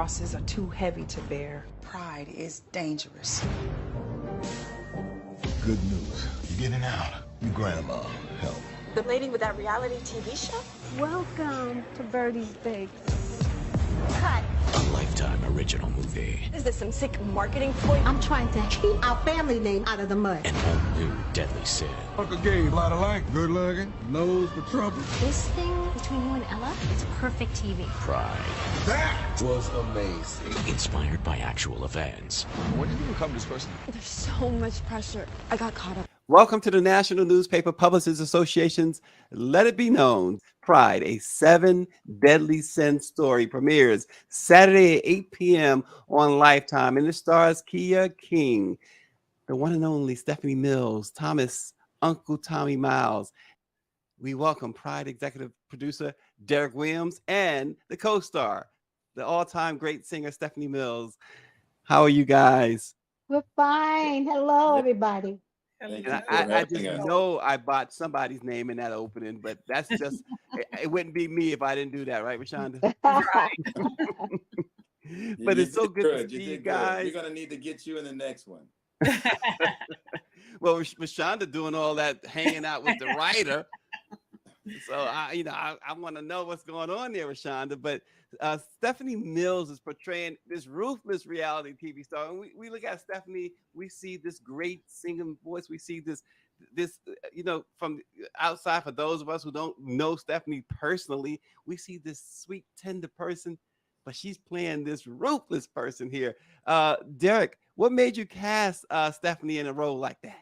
crosses are too heavy to bear. Pride is dangerous. Good news. You're getting out. Your grandma help. The lady with that reality TV show? Welcome to Bertie's Bake. Cut. A Lifetime original movie. Is this some sick marketing ploy? I'm trying to keep our family name out of the mud. An all-new deadly sin. Uncle Gabe, a lot of like, good looking, nose for trouble. This thing between you and Ella, it's perfect TV. Pride. That was amazing. Inspired by actual events. When did you become this person? There's so much pressure. I got caught up. Welcome to the National Newspaper Publishers Association's Let It Be Known, Pride, a 7 Deadly Sin story, premieres Saturday at 8 p.m. on Lifetime, and it stars Keeya King, the one and only Stephanie Mills, Thomas, Uncle Tommy Miles. We welcome Pride executive producer Derek Williams and the co-star, the all-time great singer Stephanie Mills. How are you guys? We're fine. Hello, everybody. And I just know I bought somebody's name in that opening, but that's just, it wouldn't be me if I didn't do that, right, Rashonda? But it's so good to see you guys. We're going to need to get you in the next one. Well, Rashonda doing all that hanging out with the writer. So, I want to know what's going on there, Rashonda. But Stephanie Mills is portraying this ruthless reality TV star. And we look at Stephanie, we see this great singing voice. We see this, from outside, for those of us who don't know Stephanie personally, we see this sweet, tender person, but she's playing this ruthless person here. Derek, what made you cast Stephanie in a role like that?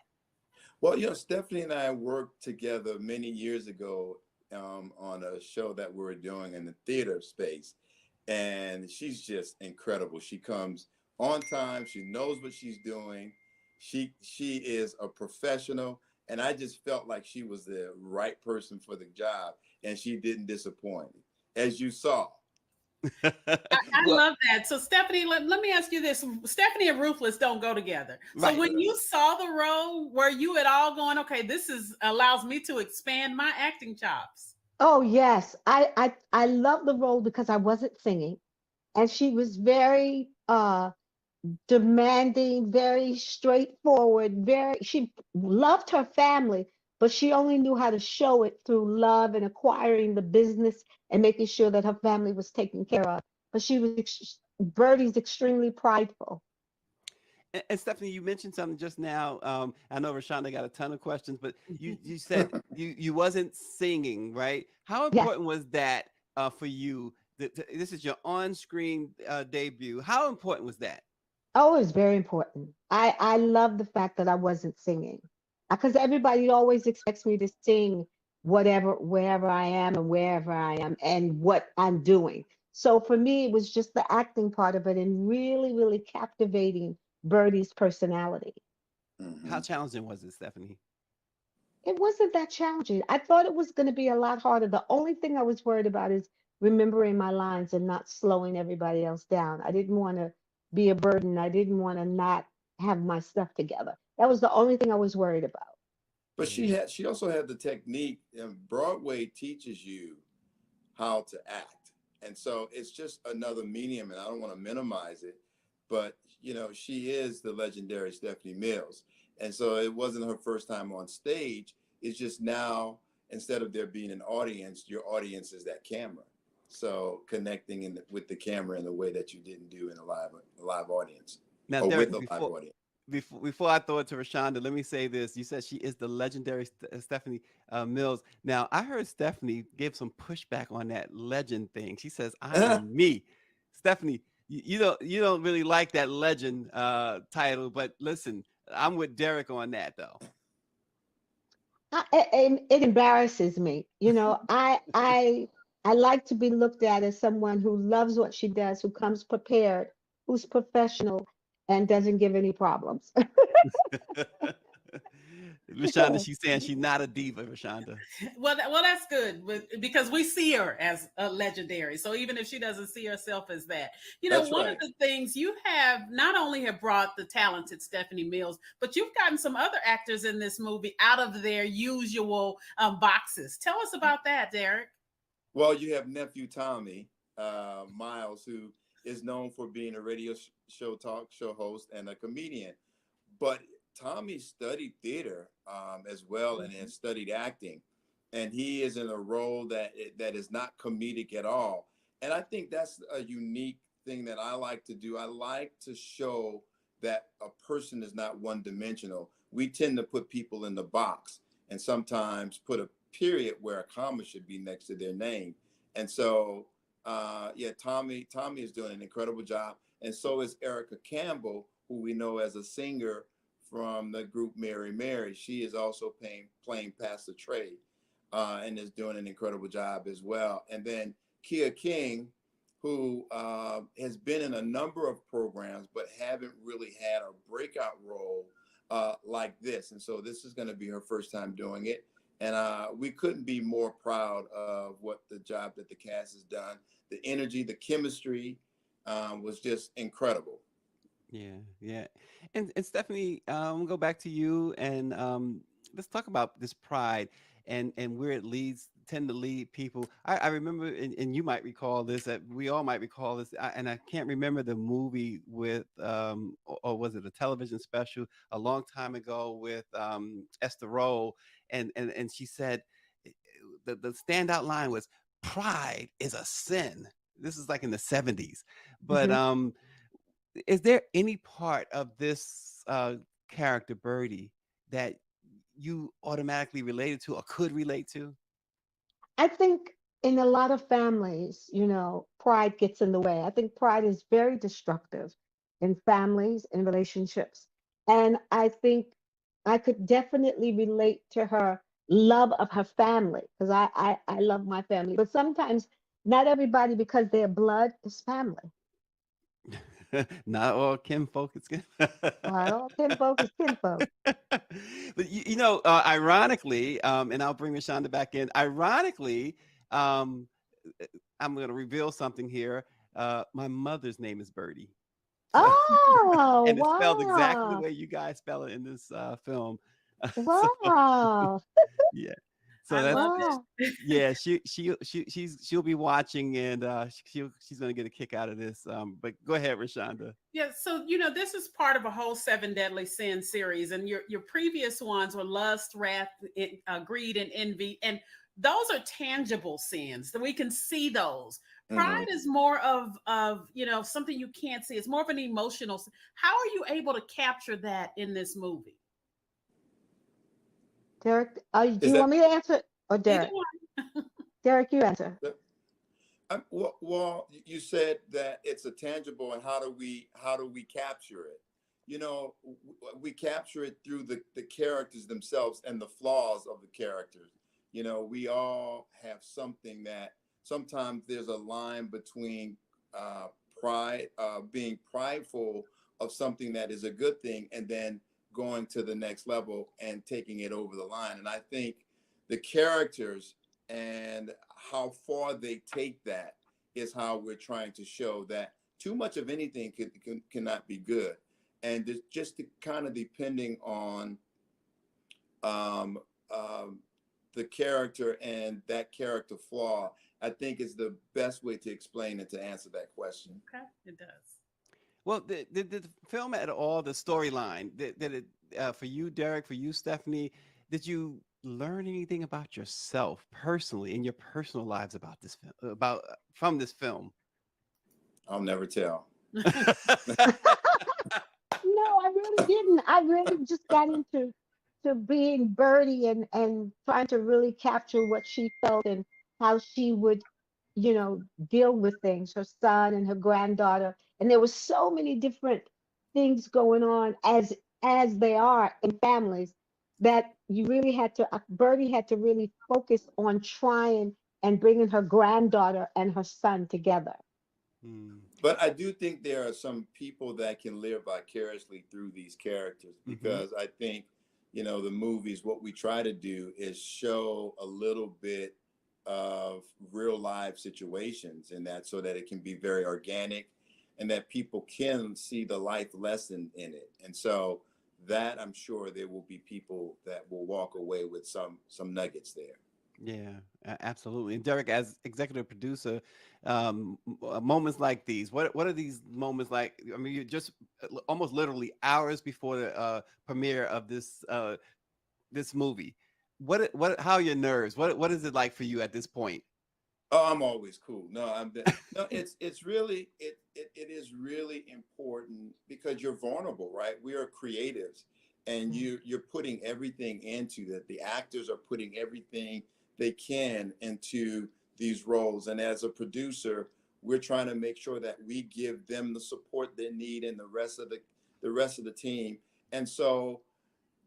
Well, Stephanie and I worked together many years ago on a show that we were doing in the theater space. And she's just incredible. She comes on time. She knows what she's doing. She is a professional. And I just felt like she was the right person for the job. And she didn't disappoint, as you saw. I love that. So Stephanie, let me ask you this. Stephanie and Ruthless don't go together. So right. When you saw the role, were you at all going, okay, this allows me to expand my acting chops? Oh, yes. I love the role because I wasn't singing. And she was very demanding, very straightforward, she loved her family, but she only knew how to show it through love and acquiring the business and making sure that her family was taken care of. But Bertie's extremely prideful. And Stephanie, you mentioned something just now. I know Rashonda got a ton of questions, but you said you wasn't singing, right? How important was that for you? This is your on-screen debut. How important was that? Oh, it's very important. I love the fact that I wasn't singing, because everybody always expects me to sing wherever I am and wherever I am and what I'm doing. So for me, it was just the acting part of it and really, really captivating Bertie's personality. Mm-hmm. How challenging was it, Stephanie? It wasn't that challenging. I thought it was going to be a lot harder. The only thing I was worried about is remembering my lines and not slowing everybody else down. I didn't want to be a burden. I didn't want to not have my stuff together. That was the only thing I was worried about. But she also had the technique, and Broadway teaches you how to act. And so it's just another medium, and I don't want to minimize it, but she is the legendary Stephanie Mills. And so it wasn't her first time on stage. It's just now, instead of there being an audience, your audience is that camera. So connecting with the camera in a way that you didn't do in a live audience. Now, Derek, before I throw it to Rashonda, let me say this. You said she is the legendary Stephanie Mills. Now, I heard Stephanie give some pushback on that legend thing. She says, I am me. Stephanie, you don't really like that legend title, but listen, I'm with Derek on that, though. It embarrasses me. I like to be looked at as someone who loves what she does, who comes prepared, who's professional, and doesn't give any problems. Rashonda, she's saying she's not a diva, Rashonda. Well, that's good because we see her as a legendary. So even if she doesn't see herself as that, one of the things you have not only have brought the talented Stephanie Mills, but you've gotten some other actors in this movie out of their usual boxes. Tell us about that, Derek. Well, you have nephew Tommy Miles, who is known for being a radio show talk show host and a comedian. But Tommy studied theater as well and has studied acting. And he is in a role that is not comedic at all. And I think that's a unique thing that I like to do. I like to show that a person is not one dimensional. We tend to put people in the box and sometimes put a period where a comma should be next to their name. And so, yeah, Tommy is doing an incredible job. And so is Erica Campbell, who we know as a singer from the group Mary Mary. She is also playing Pastor Trey and is doing an incredible job as well. And then Keeya King, who has been in a number of programs, but haven't really had a breakout role like this. And so this is going to be her first time doing it. And we couldn't be more proud of what the job that the cast has done. The energy, the chemistry was just incredible. Yeah. And Stephanie, we'll go back to you and let's talk about this pride and where it tend to lead people. I remember, and you might recall this, that we all might recall this, and I can't remember the movie with, or was it a television special a long time ago with Esther Rolle, and she said, the standout line was, "Pride is a sin." This is like in the 70s, but is there any part of this character Bertie that you automatically related to or could relate to? I think in a lot of families, pride gets in the way. I think pride is very destructive in families and relationships. And I think I could definitely relate to her love of her family because I love my family. But sometimes not everybody, because their blood is family. Not all kinfolk is good. All kinfolk is kinfolk. But ironically, and I'll bring Rashonda back in. Ironically, I'm going to reveal something here. My mother's name is Bertie. Oh, and it's spelled exactly the wow. way you guys spell it in this film. Wow. Yeah. So I that's love Wow. it. yeah. She'll be watching and she's going to get a kick out of this. But go ahead, Rashonda. Yeah, so this is part of a whole 7 deadly sin series, and your previous ones were lust, wrath, greed, and envy, and those are tangible sins that we can see those. Pride is more of something you can't see. It's more of an emotional. How are you able to capture that in this movie? Derek, do you want me to answer or Either Derek? one. Derek, you answer. Well, you said that it's a tangible, and how do we capture it? We capture it through the characters themselves and the flaws of the characters. We all have something that sometimes there's a line between pride, being prideful of something that is a good thing, and then going to the next level and taking it over the line. And I think the characters and how far they take that is how we're trying to show that too much of anything cannot be good. And just kind of depending on the character and that character flaw, I think is the best way to explain it, to answer that question. Okay, it does. Well, did the film at all, the storyline, did it for you, Derek, for you, Stephanie, did you learn anything about yourself personally in your personal lives about this film, from this film? I'll never tell. No, I really didn't. I really just got into being Bertie and trying to really capture what she felt and how she would, deal with things, her son and her granddaughter. And there was so many different things going on as they are in families that you really Bertie had to really focus on trying and bringing her granddaughter and her son together. But I do think there are some people that can live vicariously through these characters, because I think, the movies, what we try to do is show a little bit of real life situations in that, so that it can be very organic and that people can see the life lesson in it. And so that, I'm sure there will be people that will walk away with some nuggets there. Yeah, absolutely. And Derek, as executive producer, moments like these, what are these moments like? I mean, you're just almost literally hours before the premiere of this movie. How are your nerves? What is it like for you at this point? Oh, I'm always cool. No, it's really it is really important because you're vulnerable, right? We are creatives, and you're putting everything into that. The actors are putting everything they can into these roles, and as a producer, we're trying to make sure that we give them the support they need and the rest of the team. And so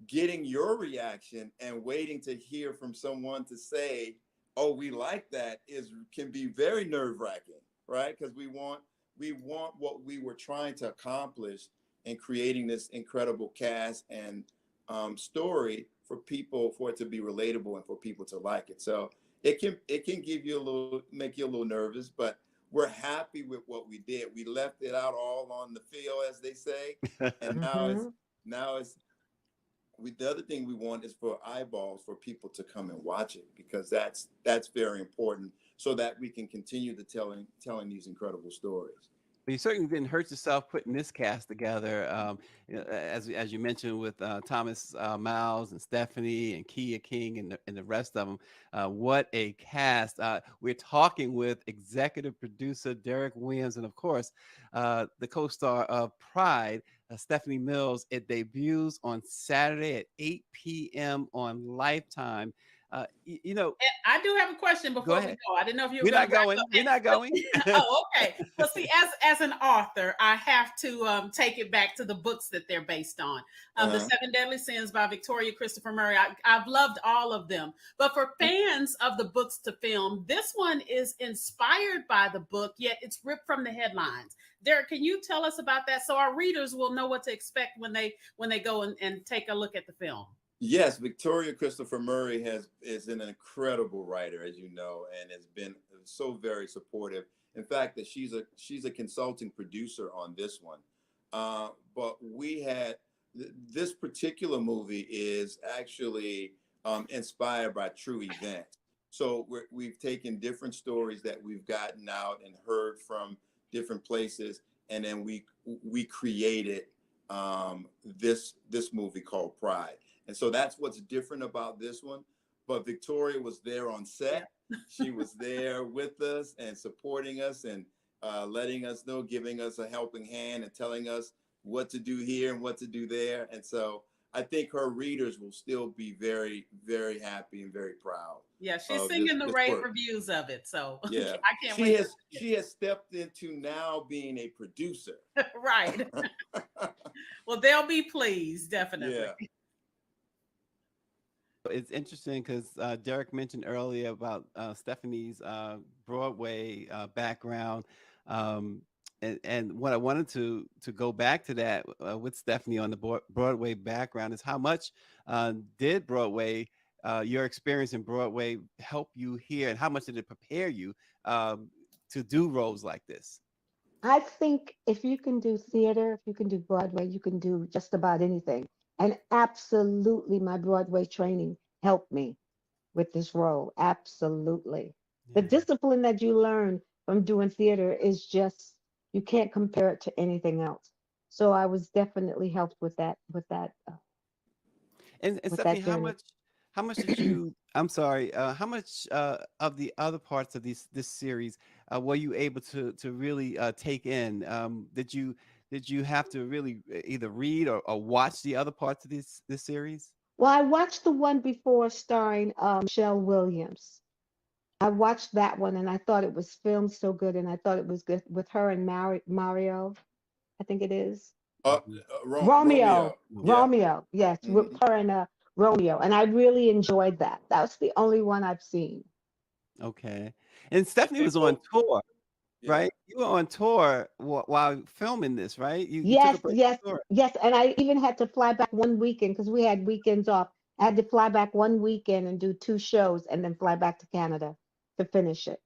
getting your reaction and waiting to hear from someone to say, "Oh, we like that," is can be very nerve-wracking, right? Because we want what we were trying to accomplish in creating this incredible cast and story for people, for it to be relatable and for people to like it. So it can give you a little, make you a little nervous, but we're happy with what we did. We left it out all on the field, as they say, and now it's the other thing we want is for eyeballs, for people to come and watch it, because that's very important, so that we can continue to telling these incredible stories. But you certainly didn't hurt yourself putting this cast together, as you mentioned, with Thomas Miles and Stephanie and Keeya King and the rest of them. What a cast! We're talking with executive producer Derek Williams, and of course, the co-star of Pride, Stephanie Mills. It debuts on Saturday at 8 p.m. on Lifetime. You know, I do have a question before we go. I didn't know if you were We're not going. We're not going. Oh, okay. Well, see, as an author, I have to take it back to the books that they're based on. The Seven Deadly Sins by Victoria Christopher Murray. I've loved all of them. But for fans of the books to film, this one is inspired by the book, yet it's ripped from the headlines. Derek, can you tell us about that so our readers will know what to expect when they go and take a look at the film? Yes, Victoria Christopher Murray is an incredible writer, as you know, and has been so very supportive. In fact, that she's a consulting producer on this one. But we had this particular movie is actually inspired by true events. So we've taken different stories that we've gotten out and heard from different places, and then we created this movie called Pride. And so that's what's different about this one. But Victoria was there on set. She was there with us and supporting us and letting us know, giving us a helping hand and telling us what to do here and what to do there. And so I think her readers will still be very, very happy and very proud. Yeah, she's singing the rave reviews of it. So yeah, I can't wait. She has stepped into now being a producer. Right. Well, they'll be pleased, definitely. Yeah. It's interesting because Derek mentioned earlier about Stephanie's Broadway background, and what I wanted to go back to that with Stephanie on the Broadway background is how much did Broadway, your experience in Broadway, help you here, and how much did it prepare you to do roles like this? I think if you can do theater, if you can do Broadway, you can do just about anything. And absolutely, my Broadway training helped me with this role. Absolutely. Yeah. The discipline that you learn from doing theater is just, you can't compare it to anything else. So I was definitely helped with that. And Stephanie, how much did you? I'm sorry. How much of the other parts of this series were you able to really take in? Did you have to really either read or watch the other parts of this series? Well, I watched the one before starring Michelle Williams. I watched that one and I thought it was filmed so good, and I thought it was good with her and Mario, I think it is. Romeo. Yes, with her and Romeo, and I really enjoyed that. That's the only one I've seen. Okay, and Stephanie was on tour. Right, you were on tour while filming this, right? Yes, and I even had to fly back one weekend because we had weekends off. I had to fly back one weekend and do 2 shows, and then fly back to Canada to finish it.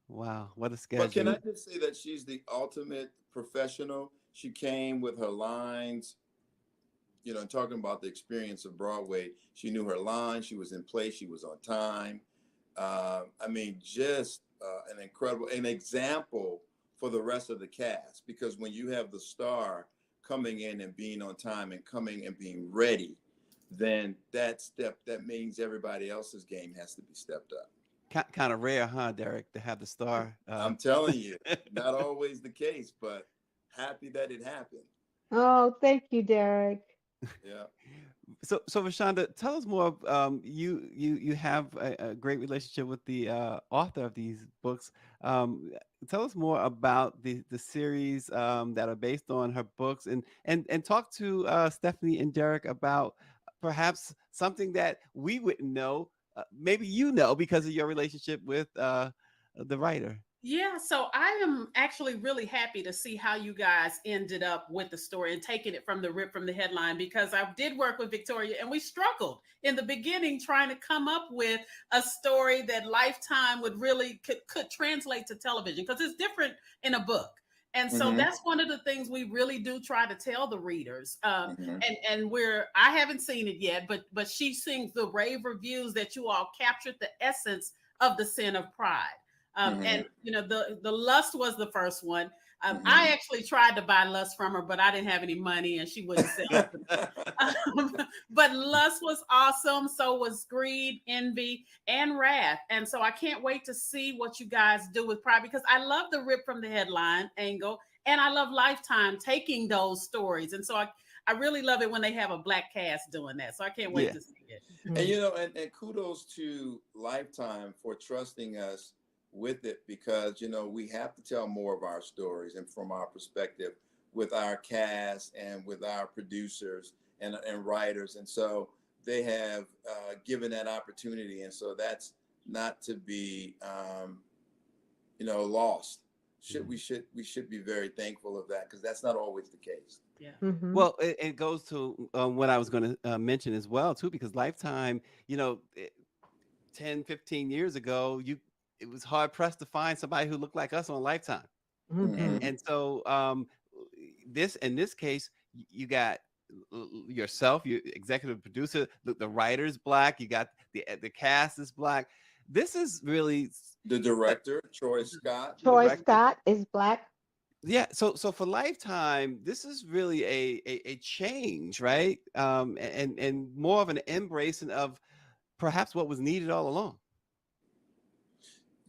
Wow, what a schedule! But can I just say that she's the ultimate professional? She came with her lines. Talking about the experience of Broadway, she knew her lines. She was in place. She was on time. I mean, just an incredible, an example for the rest of the cast, because when you have the star coming in and being on time and coming and being ready, then that means everybody else's game has to be stepped up. Kind of rare, huh, Derek, to have the star? I'm telling you, not always the case, but happy that it happened. Oh, thank you, Derek. Yeah. So Rashonda, tell us more. You have a great relationship with the author of these books. Tell us more about the series that are based on her books, and talk to Stephanie and Derek about perhaps something that we wouldn't know. Maybe you know because of your relationship with the writer. Yeah, so I am actually really happy to see how you guys ended up with the story and taking it from the rip from the headline, because I did work with Victoria and we struggled in the beginning trying to come up with a story that Lifetime would really could translate to television, because it's different in a book. And so that's one of the things we really do try to tell the readers. And I haven't seen it yet, but she sings the rave reviews that you all captured the essence of the sin of pride. And you know, the Lust was the first one. I actually tried to buy Lust from her, but I didn't have any money and she wouldn't sell it. But Lust was awesome. So was Greed, Envy, and Wrath. And so I can't wait to see what you guys do with Pride, because I love the rip from the headline angle, and I love Lifetime taking those stories. And so I really love it when they have a Black cast doing that. So I can't wait to see it. And you know, and kudos to Lifetime for trusting us with it, because you know, we have to tell more of our stories and from our perspective with our cast and with our producers and writers, and so they have given that opportunity, and so that's not to be you know, lost. We should be very thankful of that, because that's not always the case. Yeah. Well, it goes to what I was going to mention as well too, because Lifetime, you know, 10, 15 years ago, it was hard pressed to find somebody who looked like us on Lifetime. And so in this case, you got yourself, your executive producer, the writer's Black, you got the cast is Black. This is really the director, Troy Scott. Troy Scott is Black. Yeah, so for Lifetime, this is really a change, right? And more of an embracing of perhaps what was needed all along.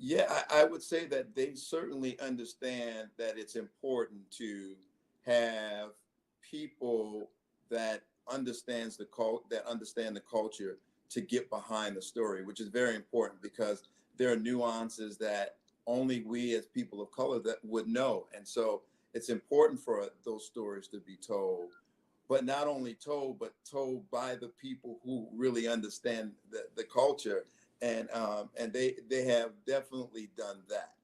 Yeah, I would say that they certainly understand that it's important to have people that understand the culture to get behind the story, which is very important, because there are nuances that only we as people of color that would know. And so it's important for those stories to be told, but not only told, but told by the people who really understand the culture. And they have definitely done that.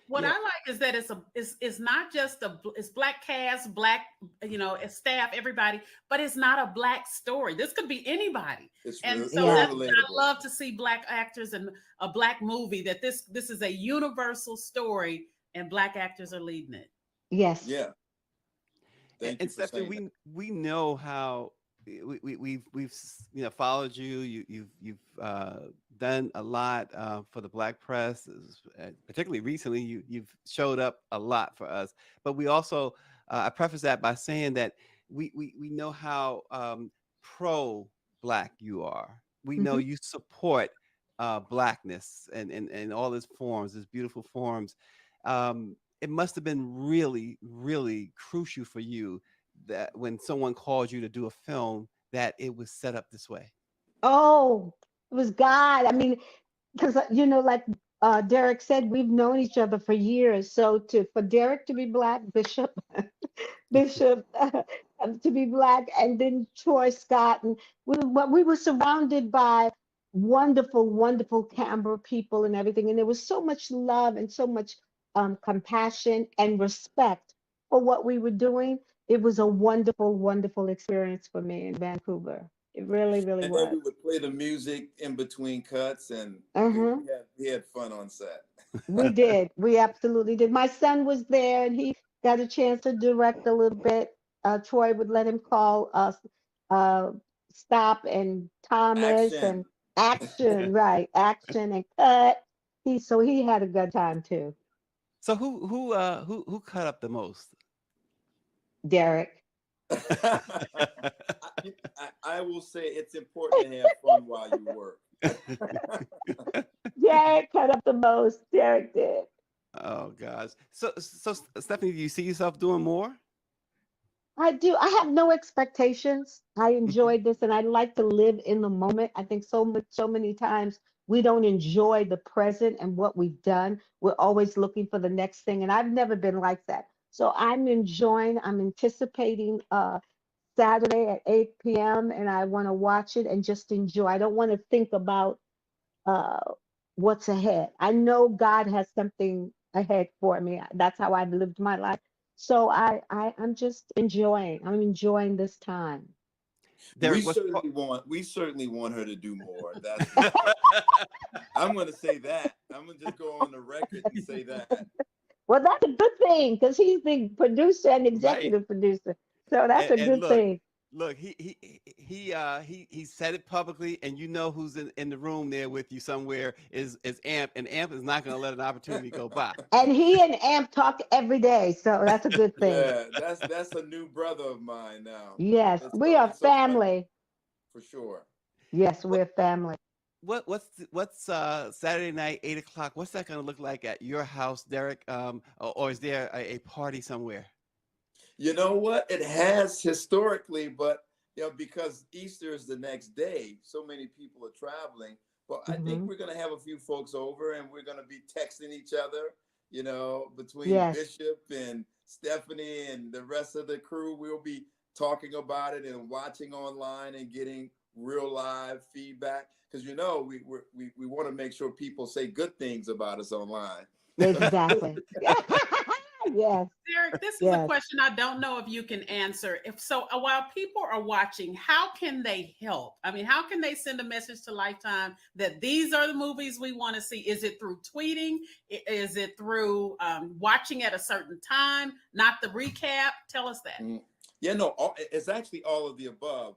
What I like is that it's not just it's Black cast, Black, you know, staff, everybody, but it's not a Black story. This could be anybody. And so that's what I love to see Black actors in a Black movie, that this is a universal story and Black actors are leading it. Yes. Yeah. And Stephanie, we know how we've you know, followed you. You've done a lot for the Black press, particularly recently. You've showed up a lot for us. But we also I preface that by saying that we know how pro-Black you are. We know you support Blackness and all its forms, its beautiful forms. It must have been really, really crucial for you that when someone called you to do a film, that it was set up this way. Oh, it was God. I mean, because you know, like Derek said, we've known each other for years. So for Derek to be Black, Bishop to be Black, and then Troy Scott, and we were surrounded by wonderful, wonderful camera people and everything, and there was so much love and so much compassion and respect for what we were doing. It was a wonderful, wonderful experience for me in Vancouver. It really, really was. And then we would play the music in between cuts, and we had fun on set. We did. We absolutely did. My son was there, and he got a chance to direct a little bit. Troy would let him call us Stop and Thomas, Action. Action, right? Action and cut. He had a good time too. So who cut up the most? Derek. I will say it's important to have fun while you work. Derek cut up the most. Derek did. Oh gosh. So Stephanie, do you see yourself doing more? I do. I have no expectations. I enjoyed this and I like to live in the moment. I think so many times we don't enjoy the present and what we've done. We're always looking for the next thing. And I've never been like that. So I'm anticipating Saturday at 8 p.m. and I want to watch it and just enjoy. I don't want to think about uh, what's ahead. I know God has something ahead for me. That's how I've lived my life. So I'm just enjoying. I'm enjoying this time. Derek, we certainly want her to do more. That's I'm going to say that. I'm going to just go on the record and say that. Well, that's a good thing because he's the producer and executive producer. So that's a good thing. Look, he said it publicly, and you know who's in the room there with you somewhere is Amp, and Amp is not going to let an opportunity go by. And he and Amp talk every day, so that's a good thing. Yeah, that's a new brother of mine now. Yes, we are family. For sure. Yes, we're family. What's Saturday night, 8 o'clock? What's that going to look like at your house, Derek? Or is there a party somewhere? You know what? It has historically, but because Easter is the next day, so many people are traveling. But I think we're going to have a few folks over, and we're going to be texting each other. Between Bishop and Stephanie and the rest of the crew, we'll be talking about it and watching online and getting real live feedback because we want to make sure people say good things about us online. Exactly. Yes. Derek, this is a question I don't know if you can answer. While people are watching, how can they help? I mean, how can they send a message to Lifetime that these are the movies we want to see? Is it through tweeting? Is it through watching at a certain time? Not the recap? Tell us that. Yeah, no, it's actually all of the above.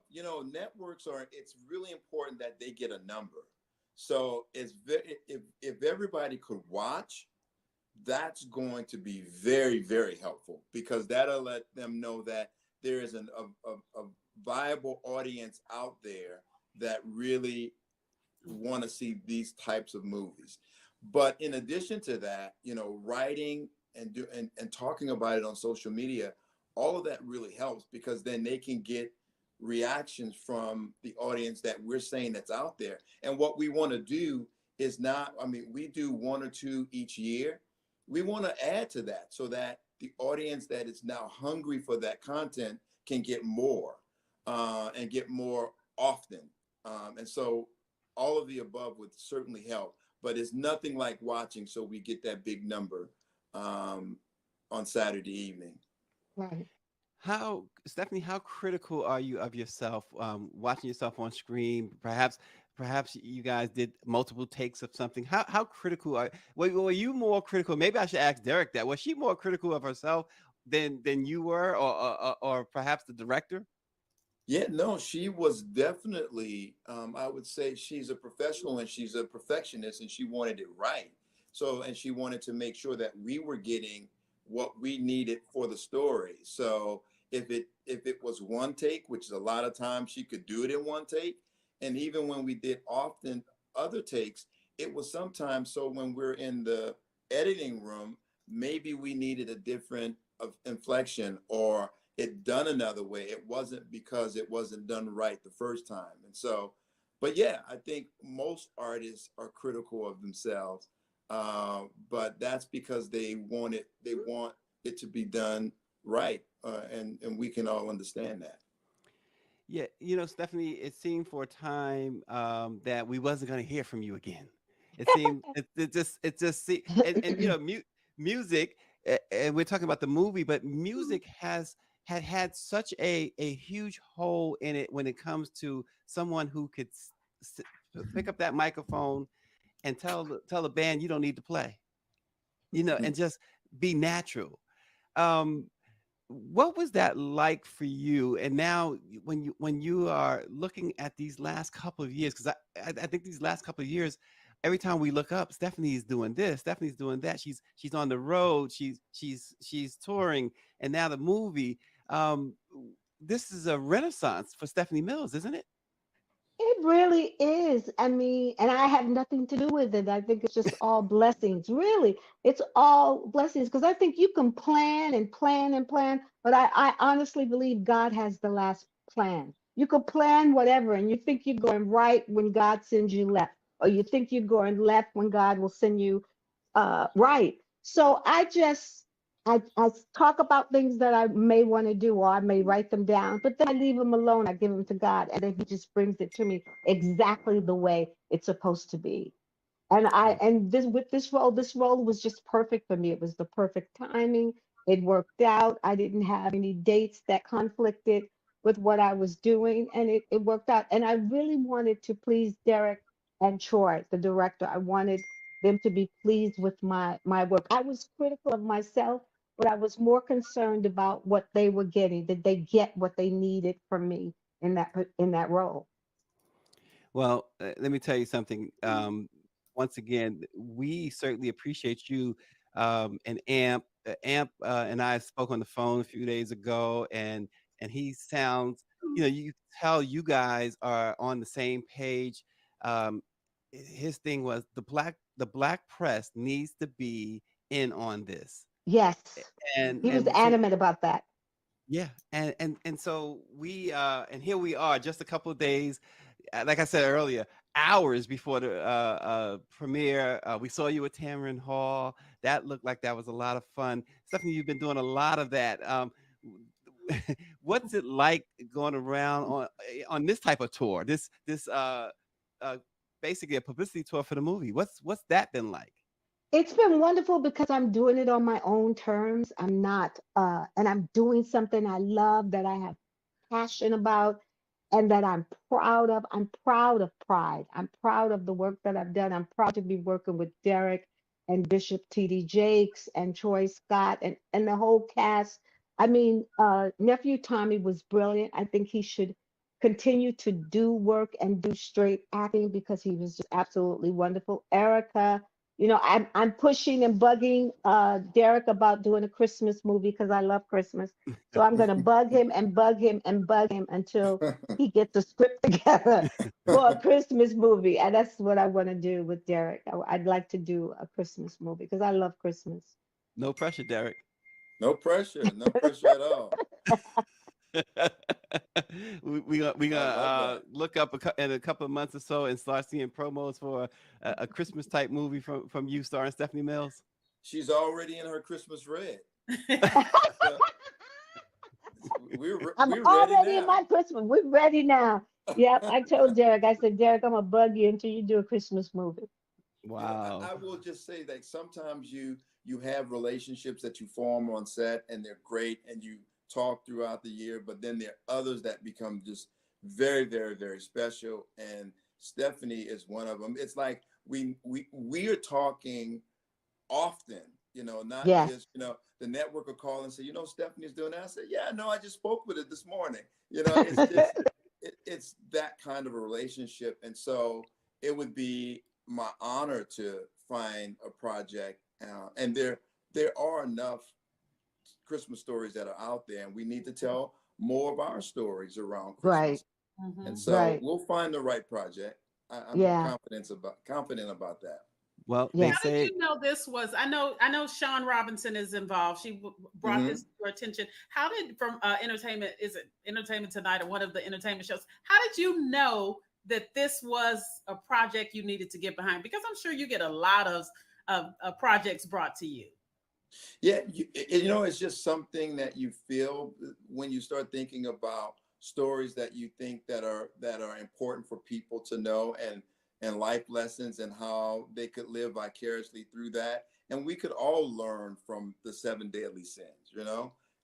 Networks it's really important that they get a number. So if everybody could watch, that's going to be very, very helpful because that'll let them know that there is a viable audience out there that really want to see these types of movies. But in addition to that, writing and talking about it on social media, all of that really helps because then they can get reactions from the audience that we're saying that's out there. And what we want to do is we do one or two each year. We want to add to that so that the audience that is now hungry for that content can get more and get more often. And so all of the above would certainly help, but it's nothing like watching so we get that big number on Saturday evening. Right. Stephanie, how critical are you of yourself watching yourself on screen? Perhaps you guys did multiple takes of something. How critical were you more critical? Maybe I should ask Derek that. Was she more critical of herself than you were, or perhaps the director? Yeah, no, she was definitely. I would say she's a professional and she's a perfectionist, and she wanted it right. And she wanted to make sure that we were getting what we needed for the story. So if it was one take, which is a lot of times she could do it in one take. And even when we did often other takes, it was sometimes so when we're in the editing room, maybe we needed a different inflection or it done another way. It wasn't because it wasn't done right the first time. And so, but yeah, I think most artists are critical of themselves, but that's because they want it to be done right. And we can all understand that. Yeah, Stephanie, it seemed for a time that we wasn't going to hear from you again. It seemed music, and we're talking about the movie, but music had such a huge hole in it when it comes to someone who could pick up that microphone and tell the band you don't need to play, and just be natural. what was that like for you? And now when you are looking at these last couple of years, because I think these last couple of years, every time we look up, Stephanie's doing this, Stephanie's doing that. She's on the road, she's touring, and now the movie. This is a renaissance for Stephanie Mills, isn't it? It really is. I mean, and I have nothing to do with it. I think it's just all blessings. Really, it's all blessings because I think you can plan and plan and plan, but I honestly believe God has the last plan. You could plan whatever, and you think you're going right when God sends you left, or you think you're going left when God will send you right. So I talk about things that I may want to do, or I may write them down, but then I leave them alone. I give them to God, and then He just brings it to me exactly the way it's supposed to be. And this with this role was just perfect for me. It was the perfect timing. It worked out. I didn't have any dates that conflicted with what I was doing, and it worked out. And I really wanted to please Derek and Troy, the director. I wanted them to be pleased with my work. I was critical of myself, but I was more concerned about what they were getting. Did they get what they needed from me in that role? Well, let me tell you something. Once again, we certainly appreciate you. And Amp and I spoke on the phone a few days ago, and he sounds, you tell you guys are on the same page. His thing was the black press needs to be in on this, Yes, he was and so adamant about that. yeah, and so we and here we are, just a couple of days, like I said earlier, hours before the premiere. We saw you at Tamron Hall. That looked like that was a lot of fun. Stephanie, you've been doing a lot of that. What's it like going around on this type of tour? This basically a publicity tour for the movie. What's that been like? It's been wonderful because I'm doing it on my own terms. I'm not, and I'm doing something I love that I have passion about and that I'm proud of. I'm proud of Pride. I'm proud of the work that I've done. I'm proud to be working with Derek and Bishop T.D. Jakes and Troy Scott and the whole cast. I mean, Nephew Tommy was brilliant. I think he should continue to do work and do straight acting because he was just absolutely wonderful. Erica, I'm pushing and bugging Derek about doing a Christmas movie because I love Christmas. So I'm gonna bug him and bug him and bug him until he gets a script together for a Christmas movie. And that's what I want to do with Derek. I'd like to do a Christmas movie because I love Christmas. No pressure, Derek. No pressure. No pressure at all. we gonna look up in a couple of months or so and start seeing promos for a Christmas type movie from you starring Stephanie Mills. She's already in her Christmas red. I'm already in my Christmas. We're ready now. Yep. I told Derek, I said, Derek, I'm gonna bug you until you do a Christmas movie. Wow. I will just say that sometimes you have relationships that you form on set and they're great and you talk throughout the year, but then there are others that become just very, very, very special. And Stephanie is one of them. It's like we are talking often, not just, the network will call and say, Stephanie's doing that. I said, yeah, no, I just spoke with it this morning. It's just, it's that kind of a relationship. And so it would be my honor to find a project. And there are enough Christmas stories that are out there, and we need to tell more of our stories around Christmas. Right. And so we'll find the right project. I'm confident about that. Well, how did you know this was? I know Sean Robinson is involved. She brought this to your attention. How did from Entertainment? Is it Entertainment Tonight or one of the entertainment shows? How did you know that this was a project you needed to get behind? Because I'm sure you get a lot of projects brought to you. Yeah, it's just something that you feel when you start thinking about stories that you think that are important for people to know and life lessons and how they could live vicariously through that. And we could all learn from the 7 deadly sins,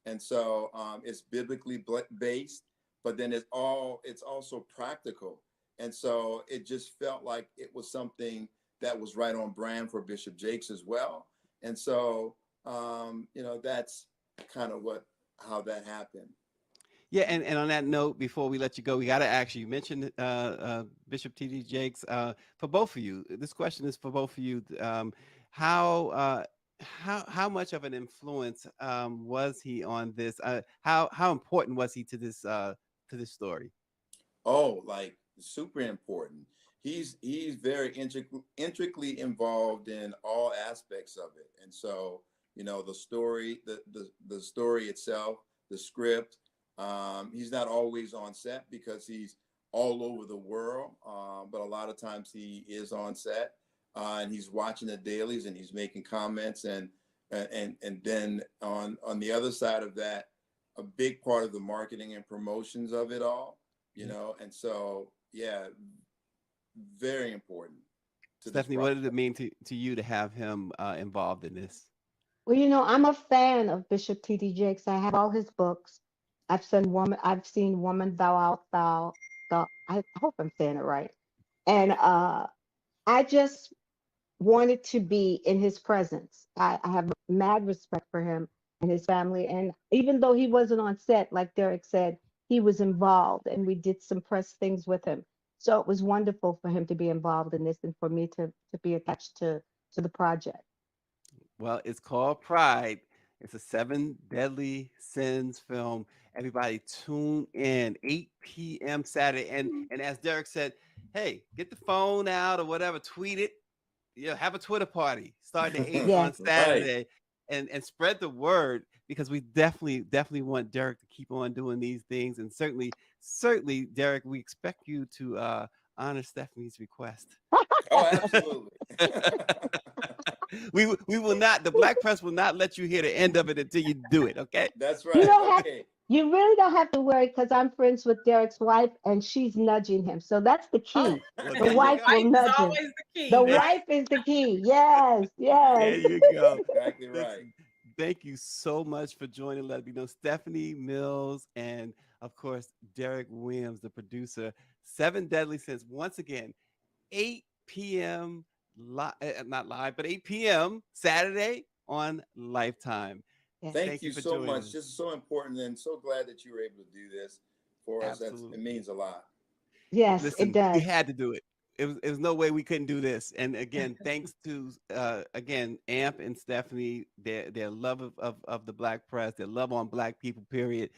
And so it's biblically based, but then it's also practical. And so it just felt like it was something that was right on brand for Bishop Jakes as well. And so, that's kind of what how that happened. Yeah, and on that note, before we let you go, we got to ask you. You mentioned Bishop T.D. Jakes. For both of you, this question is for both of you. How much of an influence was he on this? How important was he to this story? Oh, like super important. He's very intricately involved in all aspects of it, and so the story, the story itself, the script. He's not always on set because he's all over the world, but a lot of times he is on set and he's watching the dailies and he's making comments and then on the other side of that, a big part of the marketing and promotions of it all, and so yeah, very important. Stephanie, what did it mean to you to have him involved in this? Well, I'm a fan of Bishop T.D. Jakes. I have all his books. I've seen Woman Thou Art Thou. I hope I'm saying it right. And I just wanted to be in his presence. I have mad respect for him and his family. And even though he wasn't on set, like Derek said, he was involved and we did some press things with him. So it was wonderful for him to be involved in this and for me to be attached to the project. Well, it's called Pride. It's a 7 Deadly Sins film. Everybody tune in 8 p.m. Saturday. And as Derek said, hey, get the phone out or whatever, tweet it. Have a Twitter party starting at 8 on Saturday and spread the word, because we definitely want Derek to keep on doing these things. And certainly, Derek, we expect you to honor Stephanie's request. Oh, absolutely. We will not, the Black Press will not let you hear the end of it until you do it, okay? That's right. You really don't have to worry, because I'm friends with Derek's wife and she's nudging him. So that's the key. The wife will nudge him. The wife is the key. Yes. There you go. Exactly right. Thank you so much for joining. Let me know, Stephanie Mills and of course Derek Williams, the producer. 7 Deadly Sins. Once again, 8 p.m. Not live, but 8 p.m. Saturday on Lifetime. Yeah. Thank you so much. This is so important, and so glad that you were able to do this for us. It means a lot. Yes, listen, it does. We had to do it. It was no way we couldn't do this. And again, thanks to Amp and Stephanie, their love of the Black press, their love on Black people, period.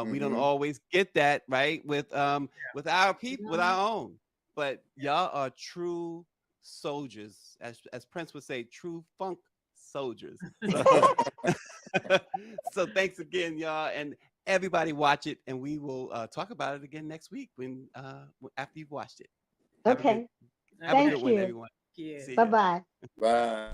We don't always get that right with our people, with our own. But y'all are true soldiers, as Prince would say, true funk soldiers. So thanks again, y'all, and everybody watch it, and we will talk about it again next week when after you've watched it. Okay. Have a good one, everyone. Yeah. Bye-bye. Bye.